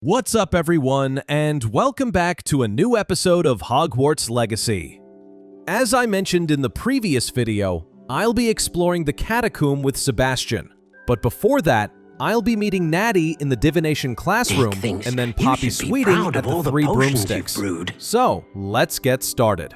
What's up, everyone, and welcome back to a new episode of Hogwarts Legacy. As I mentioned in the previous video, I'll be exploring the catacomb with Sebastian. But before that, I'll be meeting Natty in the divination classroom and then Poppy Sweeting at the Three Broomsticks. So, let's get started.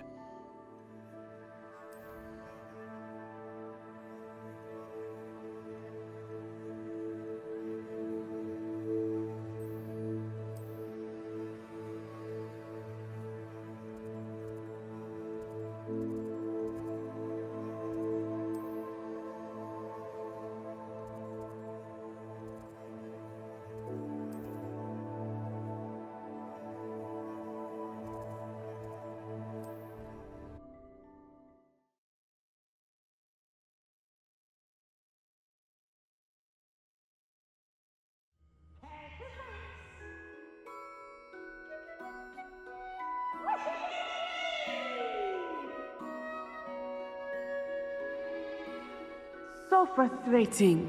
So frustrating.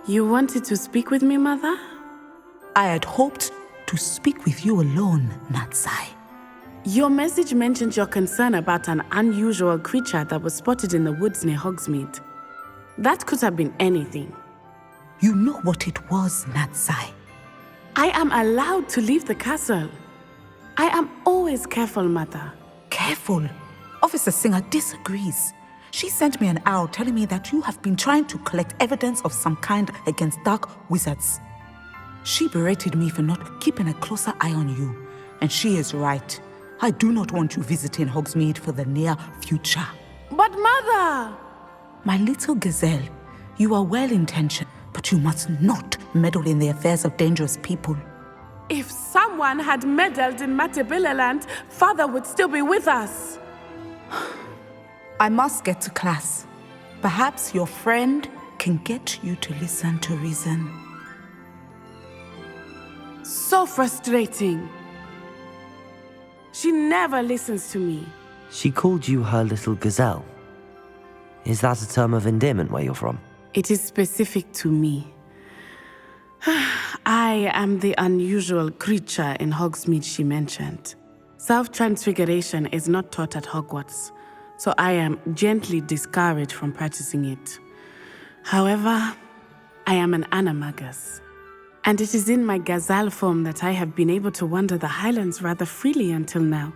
You wanted to speak with me, Mother? I had hoped to speak with you alone, Natsai. Your message mentioned your concern about an unusual creature that was spotted in the woods near Hogsmeade. That could have been anything. You know what it was, Natsai. I am allowed to leave the castle. I am always careful, Mother. Careful? Officer Singer disagrees. She sent me an owl telling me that you have been trying to collect evidence of some kind against dark wizards. She berated me for not keeping a closer eye on you, and she is right. I do not want you visiting Hogsmeade for the near future. But Mother! My little gazelle, you are well-intentioned, but you must not meddle in the affairs of dangerous people. If someone had meddled in Matabeleland, Father would still be with us. I must get to class. Perhaps your friend can get you to listen to reason. So frustrating. She never listens to me. She called you her little gazelle. Is that a term of endearment where you're from? It is specific to me. I am the unusual creature in Hogsmeade she mentioned. Self-transfiguration is not taught at Hogwarts, so I am gently discouraged from practicing it. However, I am an animagus, and it is in my gazelle form that I have been able to wander the highlands rather freely until now,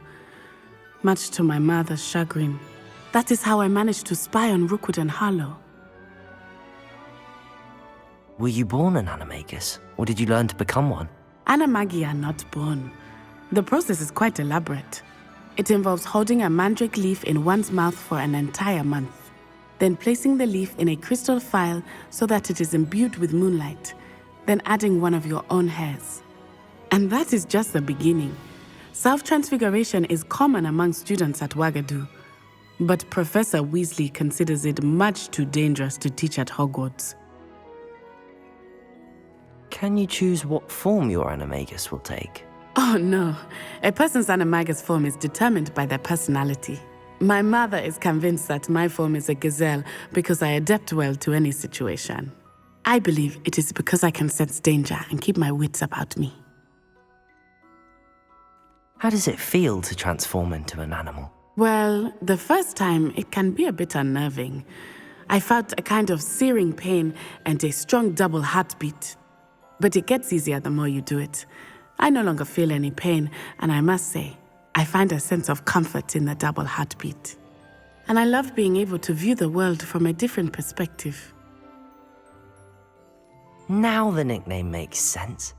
much to my mother's chagrin. That is how I managed to spy on Rookwood and Harlow. Were you born an animagus, or did you learn to become one? Animagi are not born. The process is quite elaborate. It involves holding a mandrake leaf in one's mouth for an entire month, then placing the leaf in a crystal phial so that it is imbued with moonlight, then adding one of your own hairs. And that is just the beginning. Self-transfiguration is common among students at Wagadu, but Professor Weasley considers it much too dangerous to teach at Hogwarts. Can you choose what form your animagus will take? Oh no, a person's animagus form is determined by their personality. My mother is convinced that my form is a gazelle because I adapt well to any situation. I believe it is because I can sense danger and keep my wits about me. How does it feel to transform into an animal? Well, the first time it can be a bit unnerving. I felt a kind of searing pain and a strong double heartbeat. But it gets easier the more you do it. I no longer feel any pain, and I must say, I find a sense of comfort in the double heartbeat. And I love being able to view the world from a different perspective. Now the nickname makes sense.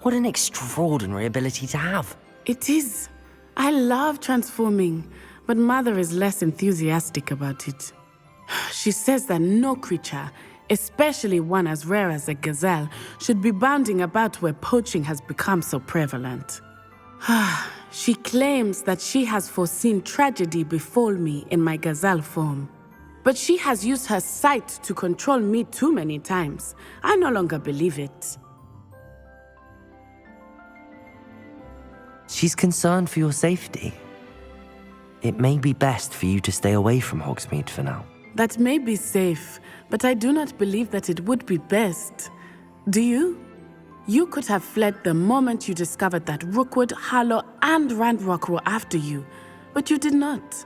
What an extraordinary ability to have. It is. I love transforming, but Mother is less enthusiastic about it. She says that no creature, especially one as rare as a gazelle, should be bounding about where poaching has become so prevalent. She claims that she has foreseen tragedy befall me in my gazelle form. But she has used her sight to control me too many times. I no longer believe it. She's concerned for your safety. It may be best for you to stay away from Hogsmeade for now. That may be safe, but I do not believe that it would be best. Do you? You could have fled the moment you discovered that Rookwood, Harlow, and Ranrock were after you, but you did not.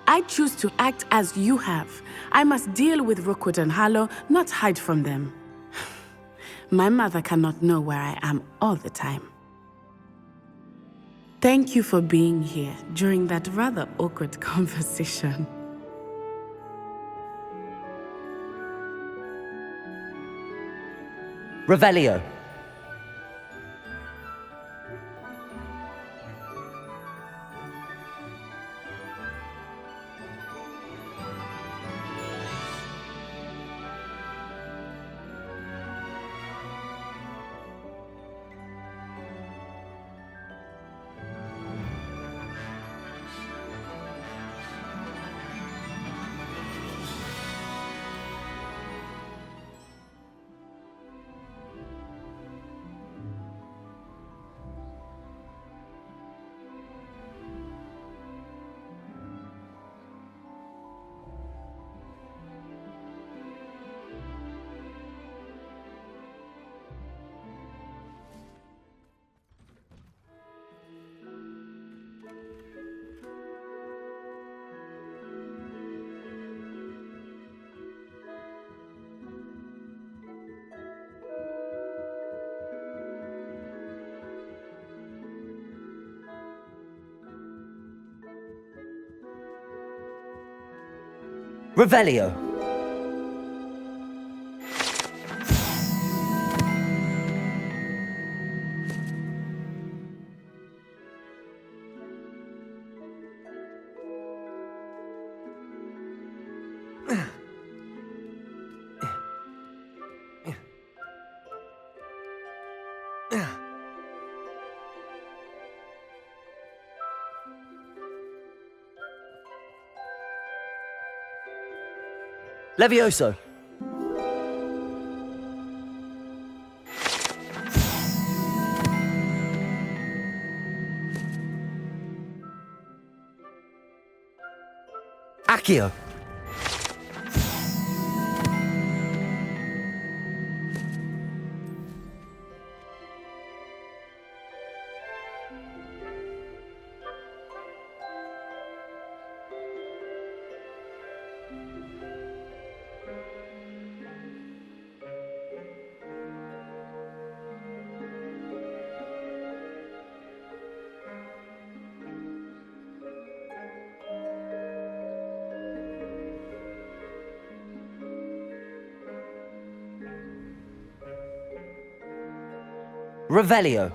I choose to act as you have. I must deal with Rookwood and Harlow, not hide from them. My mother cannot know where I am all the time. Thank you for being here during that rather awkward conversation. Revelio. Revelio. Levioso. Accio. Revelio.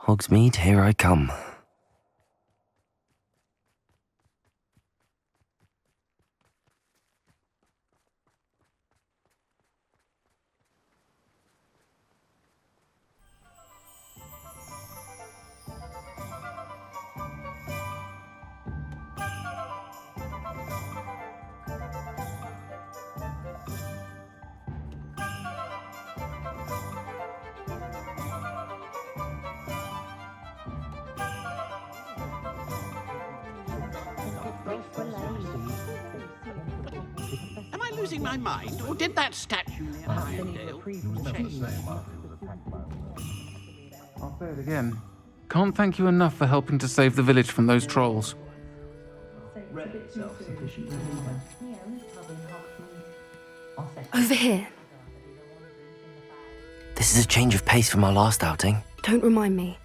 Hogsmeade, here I come. Am I losing my mind, or did that statue near Irondale change? I'll say it again. Can't thank you enough for helping to save the village from those trolls. Over here. This is a change of pace from our last outing. Don't remind me.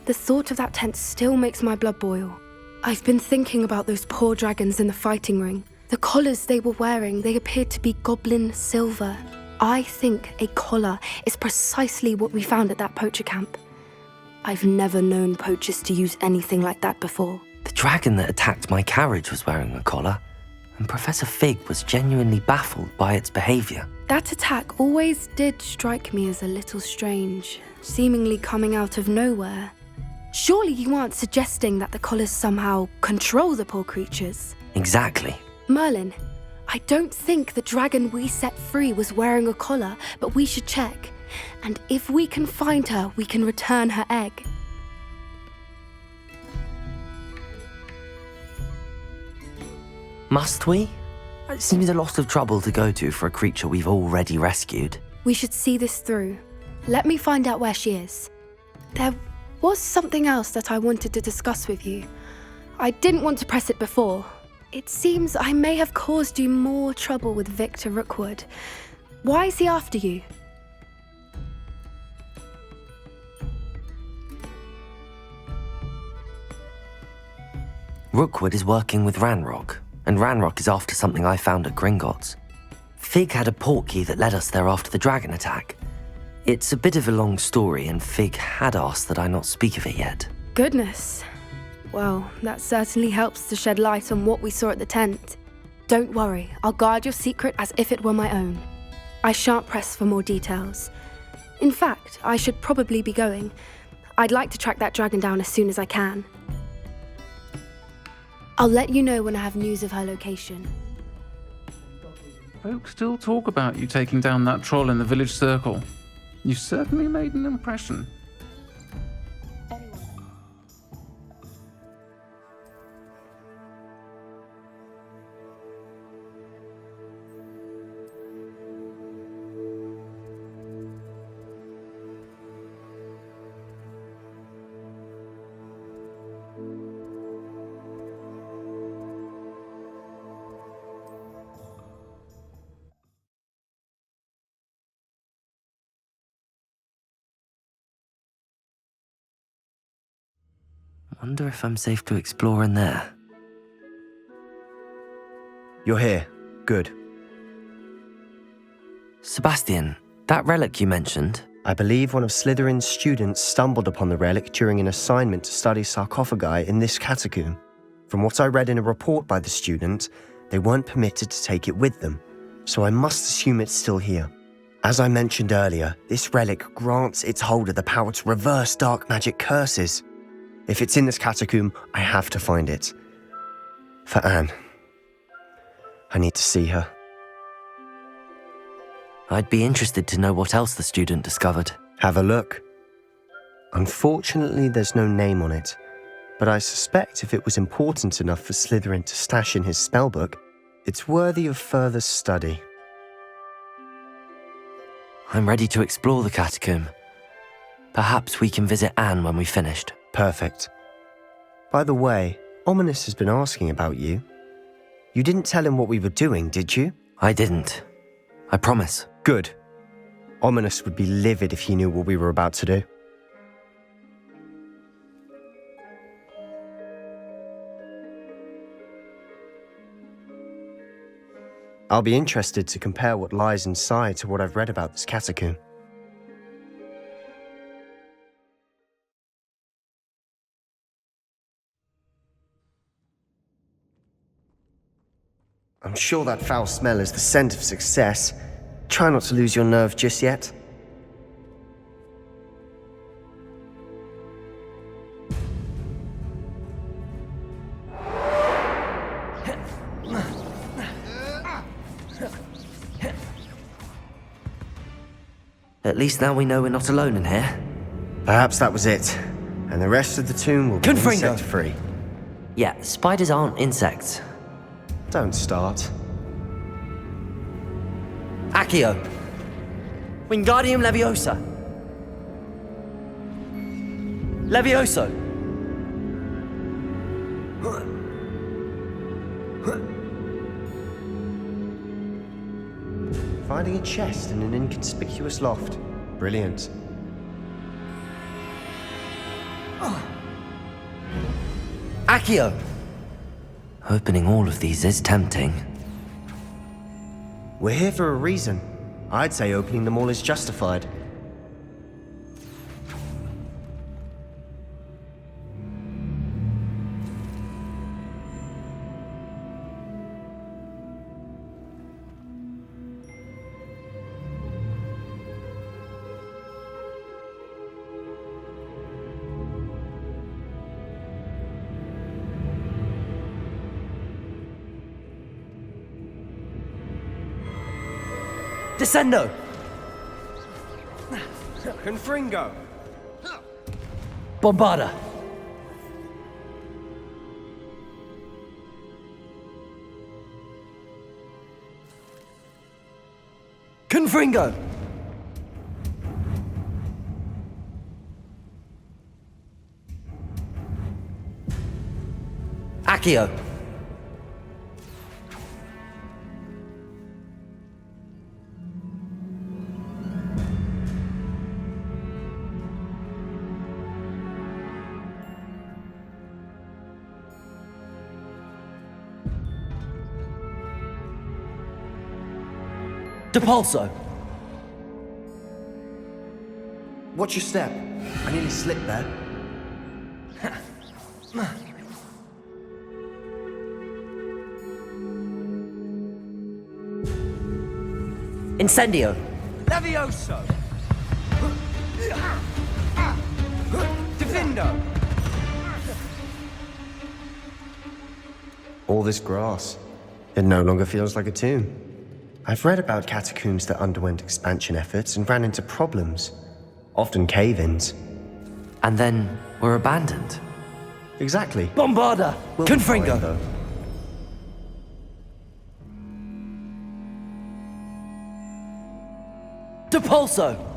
The thought of that tent still makes my blood boil. I've been thinking about those poor dragons in the fighting ring. The collars they were wearing, they appeared to be goblin silver. I think a collar is precisely what we found at that poacher camp. I've never known poachers to use anything like that before. The dragon that attacked my carriage was wearing a collar, and Professor Fig was genuinely baffled by its behavior. That attack always did strike me as a little strange, seemingly coming out of nowhere. Surely you aren't suggesting that the collars somehow control the poor creatures? Exactly. Merlin, I don't think the dragon we set free was wearing a collar, but we should check. And if we can find her, we can return her egg. Must we? It seems a lot of trouble to go to for a creature we've already rescued. We should see this through. Let me find out where she is. There was something else that I wanted to discuss with you. I didn't want to press it before. It seems I may have caused you more trouble with Victor Rookwood. Why is he after you? Rookwood is working with Ranrock, and Ranrock is after something I found at Gringotts. Fig had a portkey that led us there after the dragon attack. It's a bit of a long story, and Fig had asked that I not speak of it yet. Goodness. Well, that certainly helps to shed light on what we saw at the tent. Don't worry, I'll guard your secret as if it were my own. I shan't press for more details. In fact, I should probably be going. I'd like to track that dragon down as soon as I can. I'll let you know when I have news of her location. Folks still talk about you taking down that troll in the village circle. You certainly made an impression. Wonder if I'm safe to explore in there. You're here. Good. Sebastian, that relic you mentioned, I believe one of Slytherin's students stumbled upon the relic during an assignment to study sarcophagi in this catacomb. From what I read in a report by the student, they weren't permitted to take it with them, so I must assume it's still here. As I mentioned earlier, this relic grants its holder the power to reverse dark magic curses. If it's in this catacomb, I have to find it. For Anne. I need to see her. I'd be interested to know what else the student discovered. Have a look. Unfortunately, there's no name on it, but I suspect if it was important enough for Slytherin to stash in his spellbook, it's worthy of further study. I'm ready to explore the catacomb. Perhaps we can visit Anne when we've finished. Perfect. By the way, Ominous has been asking about you. You didn't tell him what we were doing, did you? I didn't. I promise. Good. Ominous would be livid if he knew what we were about to do. I'll be interested to compare what lies inside to what I've read about this catacomb. I'm sure that foul smell is the scent of success. Try not to lose your nerve just yet. At least now we know we're not alone in here. Perhaps that was it. And the rest of the tomb will be insect-free. Yeah, spiders aren't insects. Don't start. Accio. Wingardium Leviosa. Levioso. Finding a chest in an inconspicuous loft. Brilliant. Accio. Opening all of these is tempting. We're here for a reason. I'd say opening them all is justified. Descendo! Confringo! Bombarda! Confringo! Accio! Depulso! Watch your step. I nearly slipped there. Incendio! Levioso! Divindo! All this grass. It no longer feels like a tomb. I've read about catacombs that underwent expansion efforts and ran into problems. Often cave-ins. And then were abandoned. Exactly. Bombarda! We'll be fine, Confringo! though. Depulso!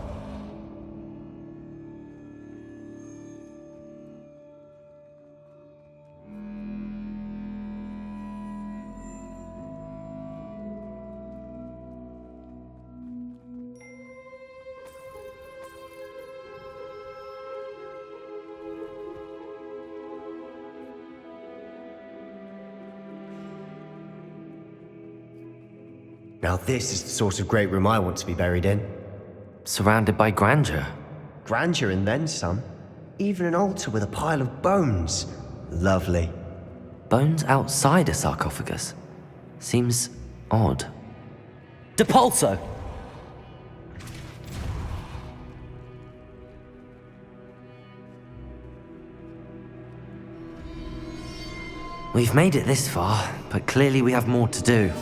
Now this is the sort of great room I want to be buried in. Surrounded by grandeur. Grandeur and then some. Even an altar with a pile of bones. Lovely. Bones outside a sarcophagus. Seems odd. Depulso! We've made it this far, but clearly we have more to do.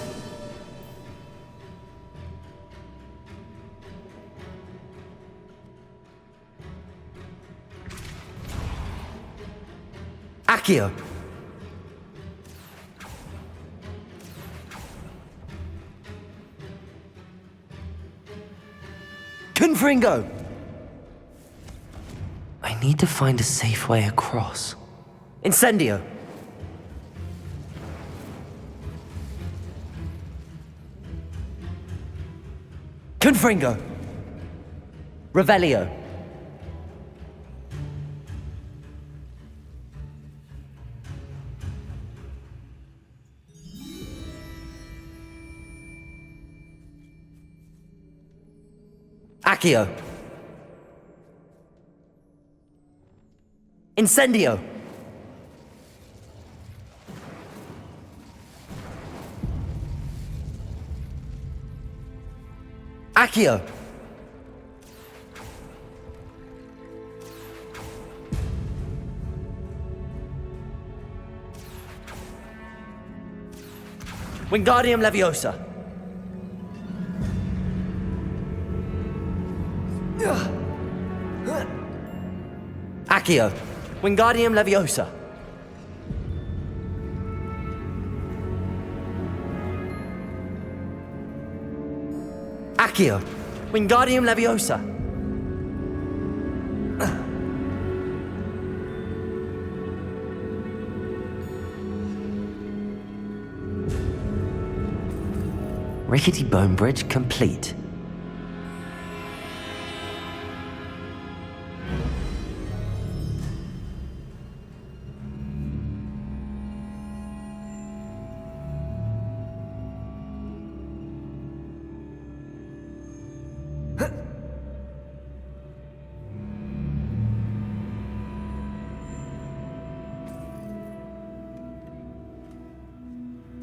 Accio! Confringo! I need to find a safe way across. Incendio! Confringo! Revelio! Accio! Incendio! Accio! Wingardium Leviosa! Accio! Wingardium Leviosa! Accio! Wingardium Leviosa! Rickety bone bridge complete.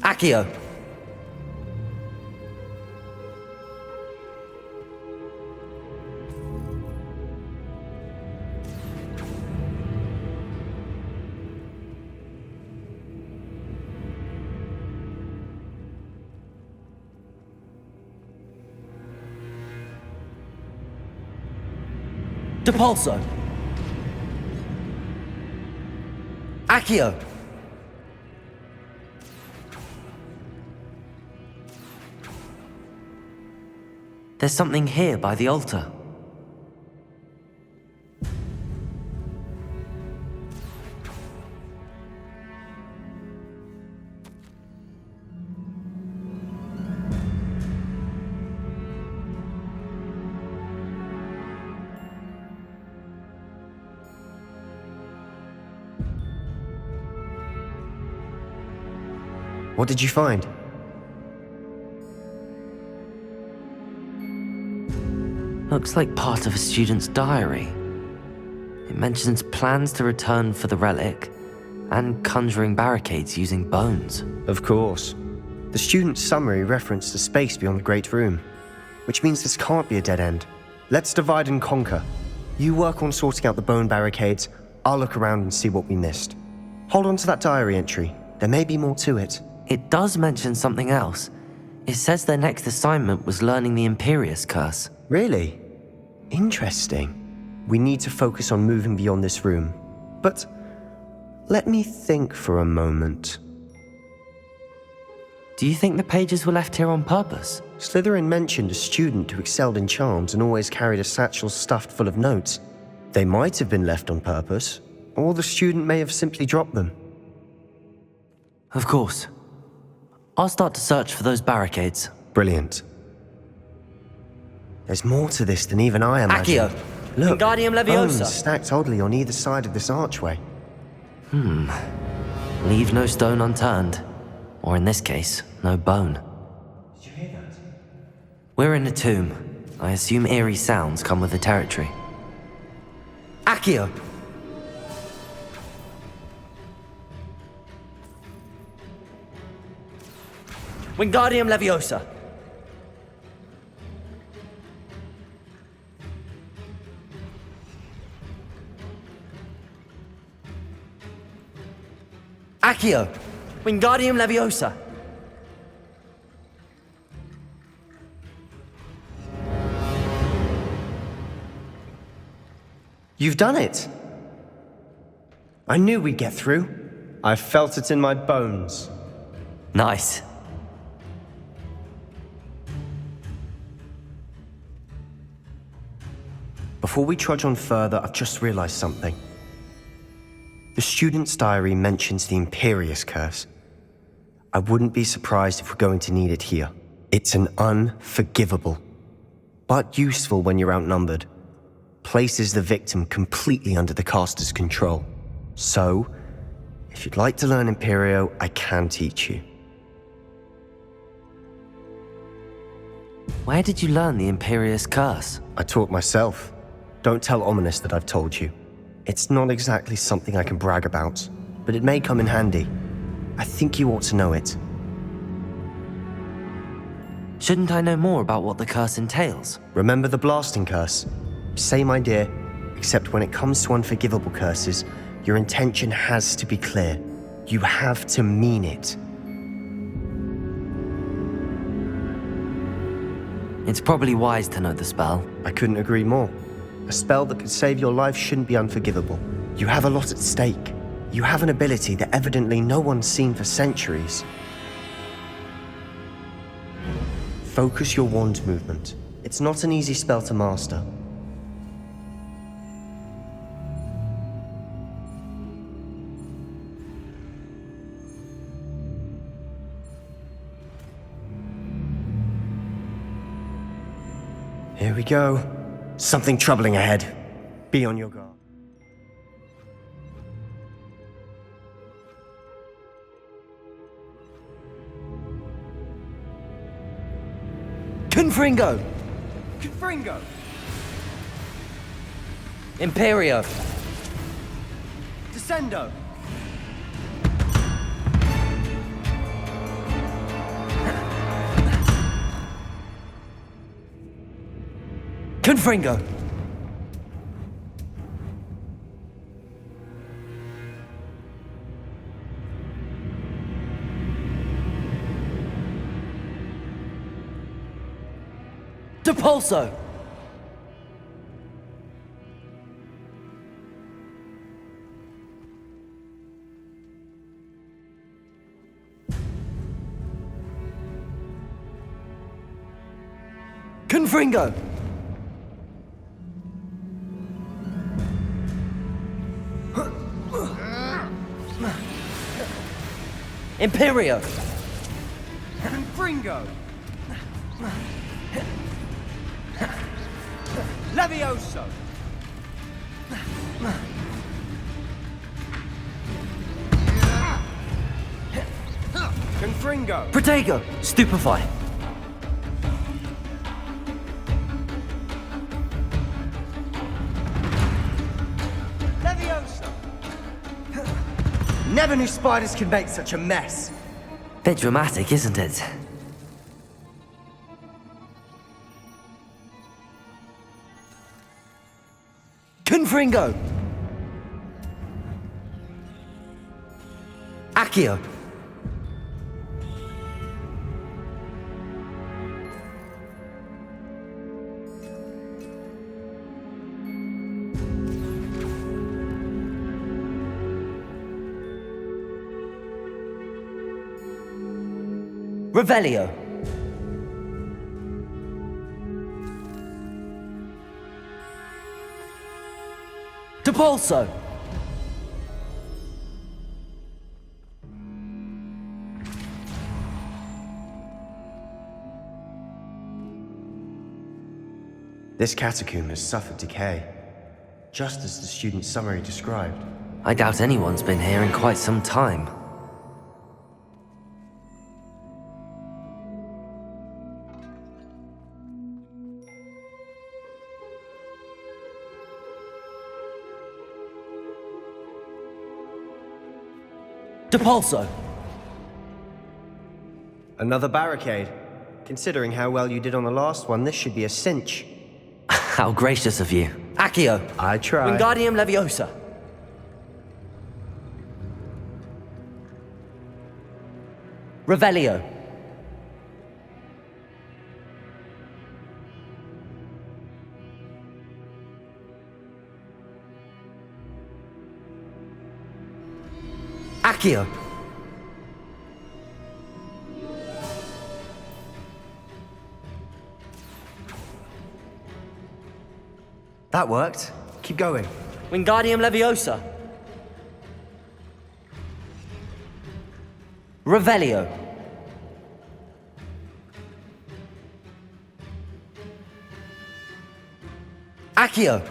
Accio! Depulso. Accio. There's something here by the altar. What did you find? Looks like part of a student's diary. It mentions plans to return for the relic and conjuring barricades using bones. Of course. The student's summary referenced a space beyond the Great Room, which means this can't be a dead end. Let's divide and conquer. You work on sorting out the bone barricades, I'll look around and see what we missed. Hold on to that diary entry. There may be more to it. It does mention something else. It says their next assignment was learning the Imperious Curse. Really? Interesting. We need to focus on moving beyond this room. But let me think for a moment. Do you think the pages were left here on purpose? Slytherin mentioned a student who excelled in charms and always carried a satchel stuffed full of notes. They might have been left on purpose, or the student may have simply dropped them. Of course. I'll start to search for those barricades. Brilliant. There's more to this than even I imagined. Accio! Look, Wingardium Leviosa! bones stacked oddly on either side of this archway. Leave no stone unturned. Or in this case, no bone. Did you hear that? We're in a tomb. I assume eerie sounds come with the territory. Accio! Wingardium Leviosa! Accio! Wingardium Leviosa! You've done it! I knew we'd get through. I felt it in my bones. Nice. Before we trudge on further, I've just realized something. The student's diary mentions the Imperious Curse. I wouldn't be surprised if we're going to need it here. It's an unforgivable, but useful when you're outnumbered. Places the victim completely under the caster's control. So, if you'd like to learn Imperio, I can teach you. Where did you learn the Imperious Curse? I taught myself. Don't tell Ominous that I've told you. It's not exactly something I can brag about, but it may come in handy. I think you ought to know it. Shouldn't I know more about what the curse entails? Remember the blasting curse? Same idea, except when it comes to unforgivable curses, your intention has to be clear. You have to mean it. It's probably wise to know the spell. I couldn't agree more. A spell that could save your life shouldn't be unforgivable. You have a lot at stake. You have an ability that evidently no one's seen for centuries. Focus your wand movement. It's not an easy spell to master. Here we go. Something troubling ahead. Be on your guard. Confringo! Confringo! Imperio! Descendo! Confringo! Depulso! Confringo! Imperio! Confringo! Levioso! Confringo! Protego! Stupefy! Levioso! Never knew spiders could make such a mess. Bit dramatic, isn't it? Confringo! Accio! Revelio! Depulso! This catacomb has suffered decay, just as the student's summary described. I doubt anyone's been here in quite some time. Depulso! Another barricade. Considering how well you did on the last one, this should be a cinch. How gracious of you. Accio! I tried. Wingardium Leviosa! Revelio! Accio! That worked. Keep going. Wingardium Leviosa! Revelio! Accio!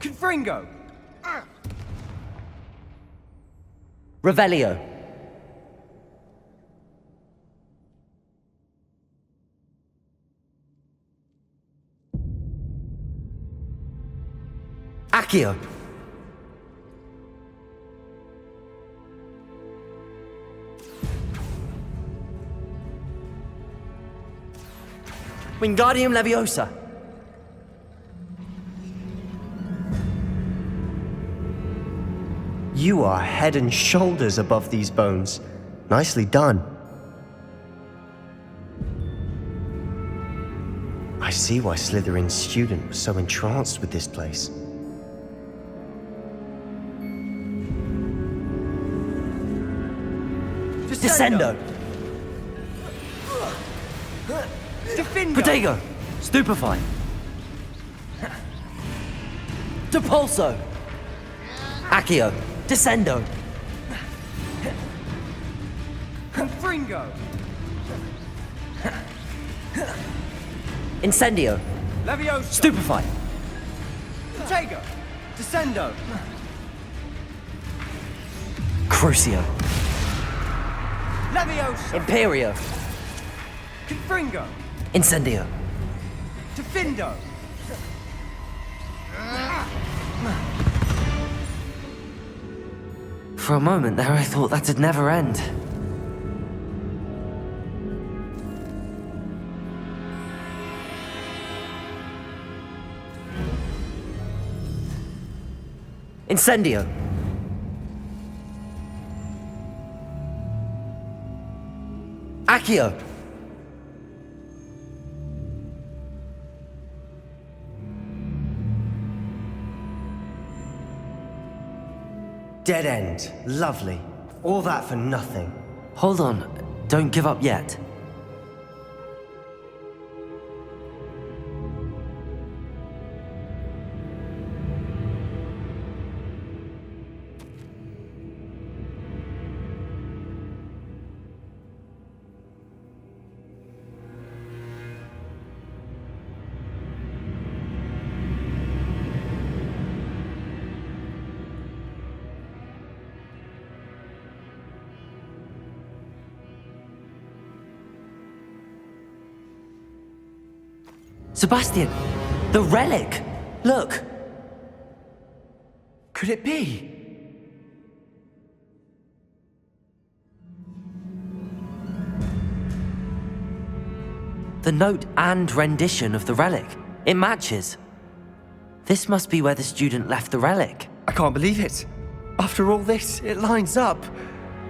Confringo! Revelio! Accio! Wingardium Leviosa! You are head and shoulders above these bones. Nicely done. I see why Slytherin's student was so entranced with this place. Descendo! Defendo! Protego! Stupefy! Depulso! Accio! Descendo! Confringo! Incendio! Levioso! Stupefy! Protego! Descendo! Crucio! Levioso! Imperio! Confringo! Incendio! Defendo! For a moment there I thought that'd never end. Incendio! Accio! Dead end. Lovely. All that for nothing. Hold on, don't give up yet. Sebastian! The relic! Look! Could it be? The note and rendition of the relic. It matches. This must be where the student left the relic. I can't believe it. After all this, it lines up.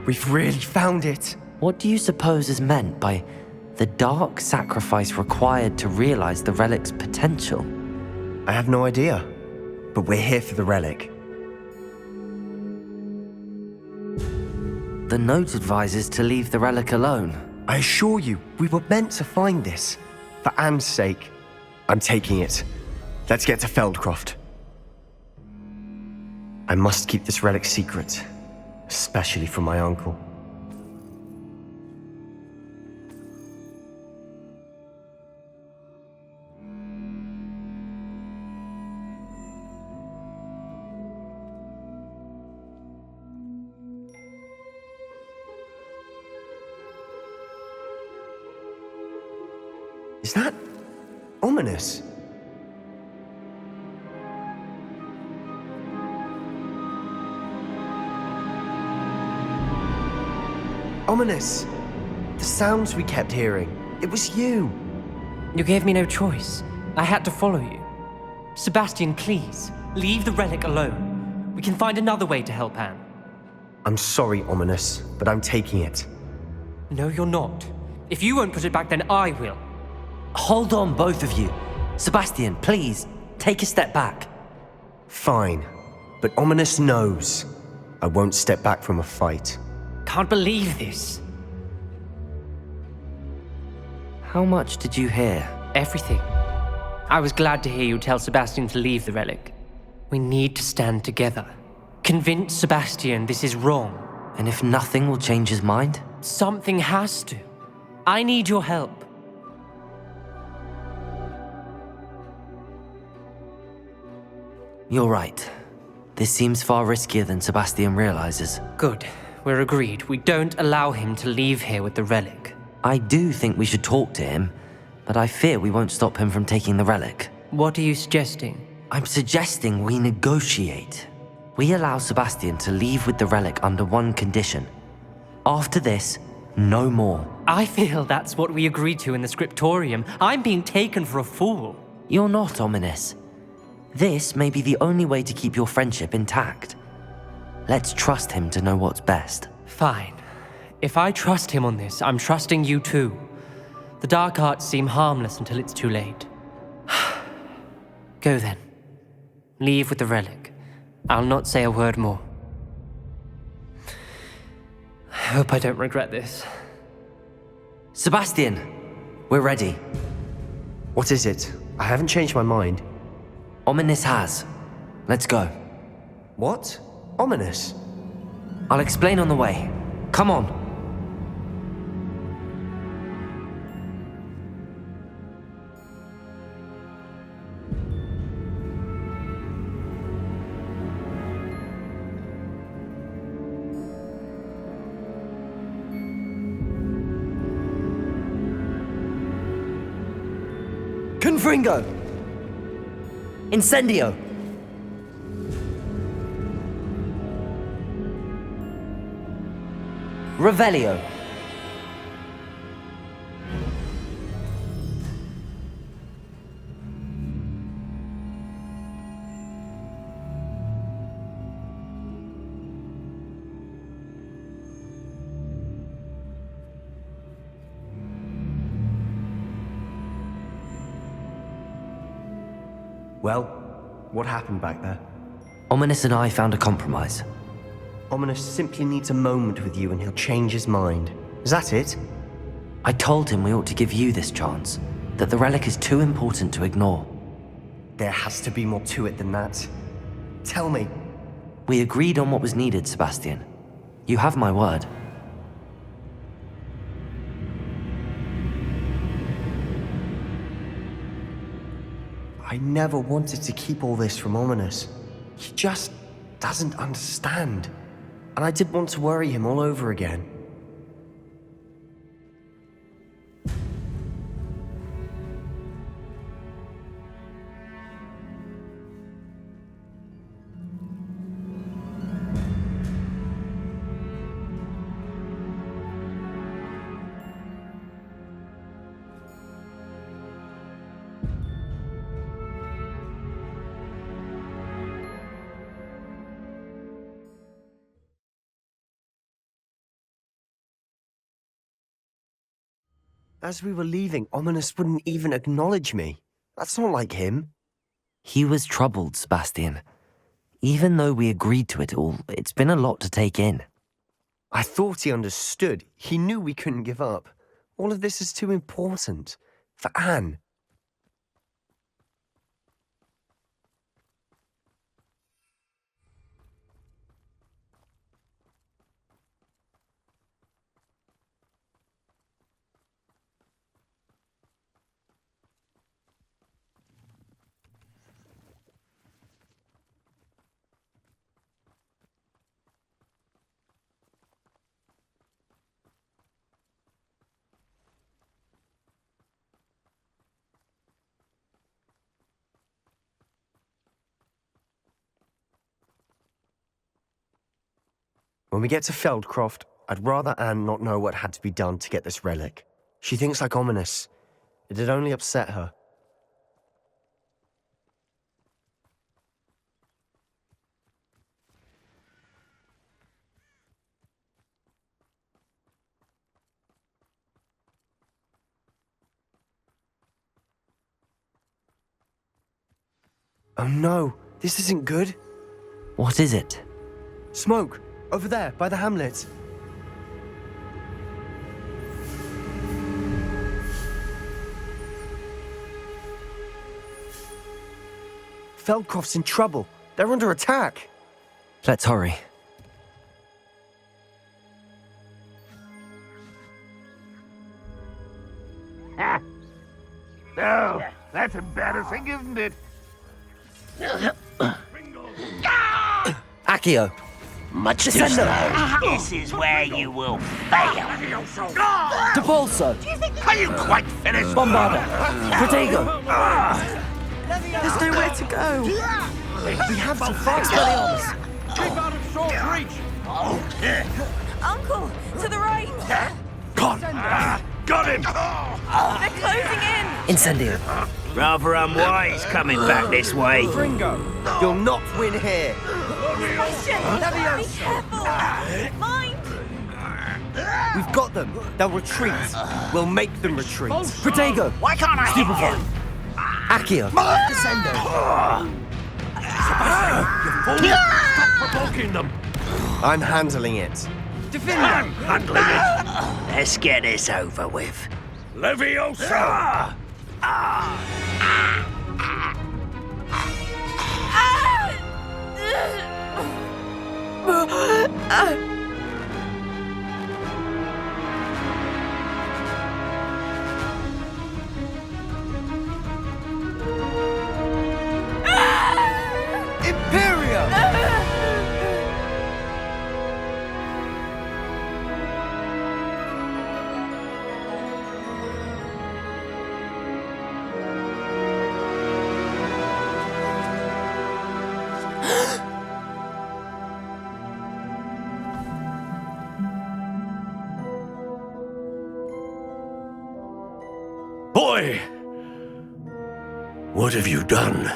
We've really found it. What do you suppose is meant by the dark sacrifice required to realize the relic's potential? I have no idea. But we're here for the relic. The note advises to leave the relic alone. I assure you, we were meant to find this. For Anne's sake. I'm taking it. Let's get to Feldcroft. I must keep this relic secret. Especially from my uncle. Is that ominous? Ominous. The sounds we kept hearing. It was you. You gave me no choice. I had to follow you. Sebastian, please, leave the relic alone. We can find another way to help Anne. I'm sorry, Ominous, but I'm taking it. No, you're not. If you won't put it back, then I will. Hold on, both of you. Sebastian, please, take a step back. Fine, but Ominous knows I won't step back from a fight. Can't believe this. How much did you hear? Everything. I was glad to hear you tell Sebastian to leave the relic. We need to stand together. Convince Sebastian this is wrong. And if nothing will change his mind? Something has to. I need your help. You're right. This seems far riskier than Sebastian realizes. Good. We're agreed. We don't allow him to leave here with the relic. I do think we should talk to him, but I fear we won't stop him from taking the relic. What are you suggesting? I'm suggesting we negotiate. We allow Sebastian to leave with the relic under one condition. After this, no more. I feel that's what we agreed to in the scriptorium. I'm being taken for a fool. You're not, Ominous. This may be the only way to keep your friendship intact. Let's trust him to know what's best. Fine. If I trust him on this, I'm trusting you too. The dark arts seem harmless until it's too late. Go then. Leave with the relic. I'll not say a word more. I hope I don't regret this. Sebastian, we're ready. What is it? I haven't changed my mind. Ominous has. Let's go. What? Ominous? I'll explain on the way. Come on. Confringo! Incendio! Revelio! Well, what happened back there? Ominous and I found a compromise. Ominous simply needs a moment with you and he'll change his mind. Is that it? I told him we ought to give you this chance, that the relic is too important to ignore. There has to be more to it than that. Tell me. We agreed on what was needed, Sebastian. You have my word. I never wanted to keep all this from Ominous. He just doesn't understand. And I didn't want to worry him all over again. As we were leaving, Ominous wouldn't even acknowledge me. That's not like him. He was troubled, Sebastian. Even though we agreed to it all, it's been a lot to take in. I thought he understood. He knew we couldn't give up. All of this is too important. For Anne. When we get to Feldcroft, I'd rather Anne not know what had to be done to get this relic. She thinks like Ominous. It'd only upset her. Oh no, this isn't good. What is it? Smoke! Over there, by the hamlet. Feldcroft's in trouble. They're under attack. Let's hurry. Oh, that's embarrassing, isn't it? Accio! Much too slow. This is where you will fail. Depulso! Are you quite finished? Bombarda! Protego! There's nowhere to go. We have to fight. Keep out of short reach! Uncle, to the right. Gone. Got him. They're closing in. Incendio! Rather unwise coming back this way. Fringo, you'll not win here. Sebastian, be careful. Mind. We've got them. They'll retreat. We'll make them retreat. Protego! Why can't I Stupefy! Accio! Descendo! Stop provoking them. I'm handling it. I'm handling it. Let's get this over with. Leviosa! Boy! What have you done?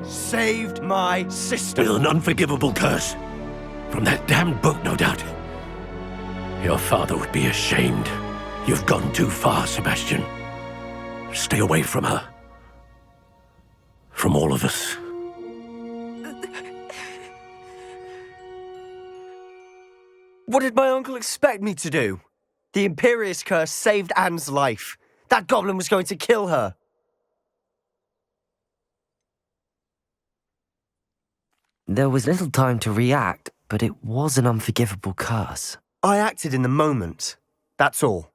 Saved my sister. With an unforgivable curse. From that damned book, no doubt. Your father would be ashamed. You've gone too far, Sebastian. Stay away from her. from all of us. What did my uncle expect me to do? The Imperious curse saved Anne's life. That goblin was going to kill her. There was little time to react, but it was an unforgivable curse. I acted in the moment. That's all.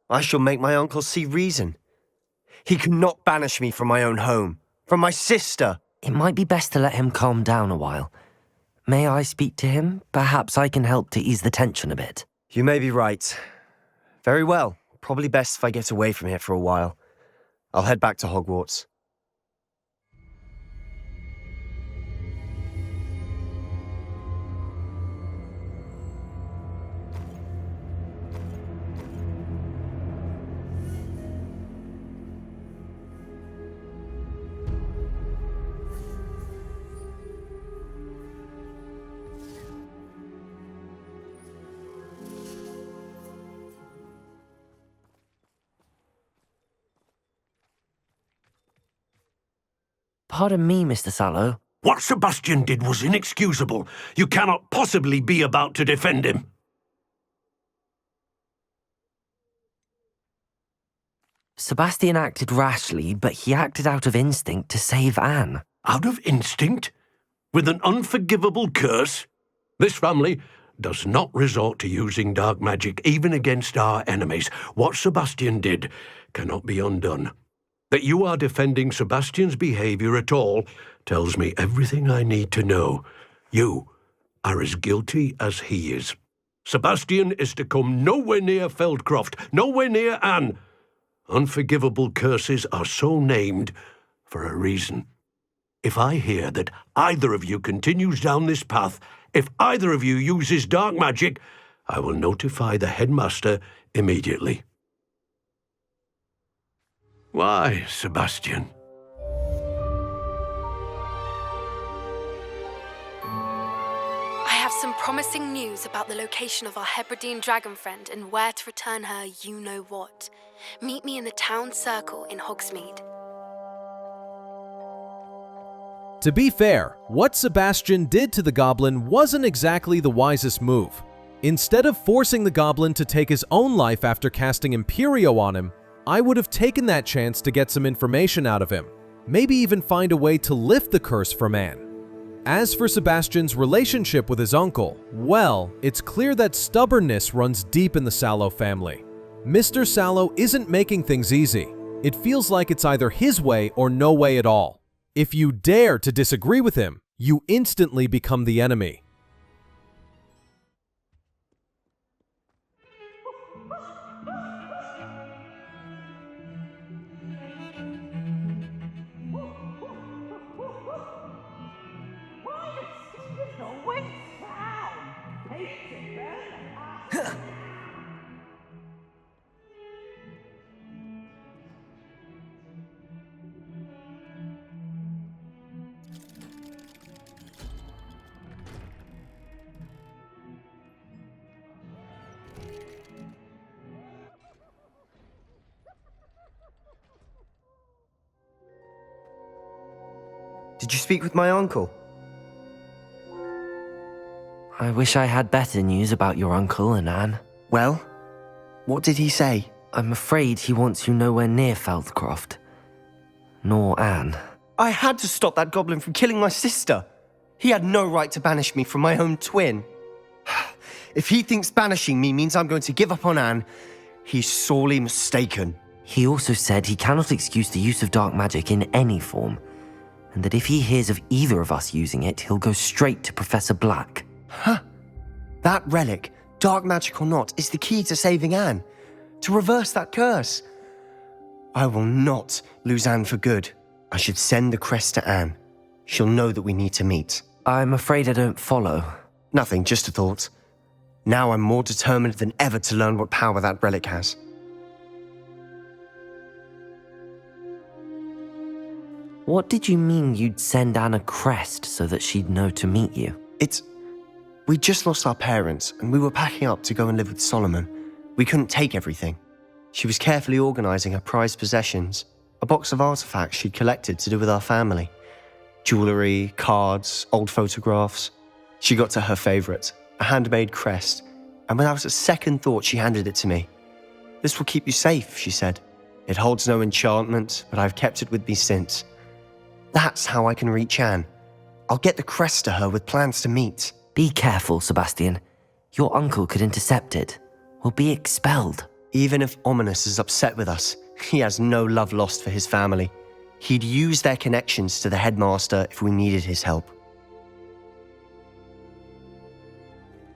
I shall make my uncle see reason. He cannot banish me from my own home, from my sister. It might be best to let him calm down a while. May I speak to him? Perhaps I can help to ease the tension a bit. You may be right. Very well. Probably best if I get away from here for a while. I'll head back to Hogwarts. Pardon me, Mr. Sallow. What Sebastian did was inexcusable. You cannot possibly be about to defend him. Sebastian acted rashly, but he acted out of instinct to save Anne. Out of instinct? With an unforgivable curse? This family does not resort to using dark magic even against our enemies. What Sebastian did cannot be undone. That you are defending Sebastian's behavior at all tells me everything I need to know. You are as guilty as he is. Sebastian is to come nowhere near Feldcroft, nowhere near Anne. Unforgivable curses are so named for a reason. If I hear that either of you continues down this path, if either of you uses dark magic, I will notify the headmaster immediately. Why, Sebastian? I have some promising news about the location of our Hebridean dragon friend and where to return her you-know-what. Meet me in the town circle in Hogsmeade. To be fair, what Sebastian did to the goblin wasn't exactly the wisest move. Instead of forcing the goblin to take his own life after casting Imperio on him, I would have taken that chance to get some information out of him, maybe even find a way to lift the curse from Anne. As for Sebastian's relationship with his uncle, well, it's clear that stubbornness runs deep in the Sallow family. Mr. Sallow isn't making things easy. It feels like it's either his way or no way at all. If you dare to disagree with him, you instantly become the enemy. Did you speak with my uncle? I wish I had better news about your uncle and Anne. Well, what did he say? I'm afraid he wants you nowhere near Feldcroft. Nor Anne. I had to stop that goblin from killing my sister. He had no right to banish me from my own twin. If he thinks banishing me means I'm going to give up on Anne, he's sorely mistaken. He also said he cannot excuse the use of dark magic in any form, and that if he hears of either of us using it, he'll go straight to Professor Black. Huh. That relic, dark magic or not, is the key to saving Anne. To reverse that curse. I will not lose Anne for good. I should send the crest to Anne. She'll know that we need to meet. I'm afraid I don't follow. Nothing, just a thought. Now I'm more determined than ever to learn what power that relic has. What did you mean you'd send Anne a crest so that she'd know to meet you? We just lost our parents, and we were packing up to go and live with Solomon. We couldn't take everything. She was carefully organising her prized possessions, a box of artifacts she'd collected to do with our family. Jewellery, cards, old photographs. She got to her favourite, a handmade crest, and without a second thought she handed it to me. "This will keep you safe," she said. "It holds no enchantment, but I've kept it with me since. That's how I can reach Anne. I'll get the crest to her with plans to meet." Be careful, Sebastian. Your uncle could intercept it. We'll be expelled. Even if Ominous is upset with us, he has no love lost for his family. He'd use their connections to the headmaster if we needed his help.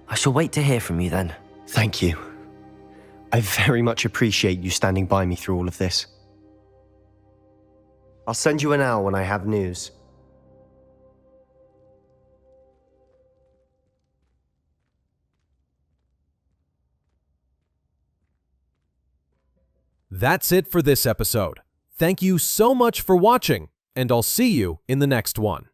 I shall wait to hear from you then. Thank you. I very much appreciate you standing by me through all of this. I'll send you an owl when I have news. That's it for this episode. Thank you so much for watching, and I'll see you in the next one.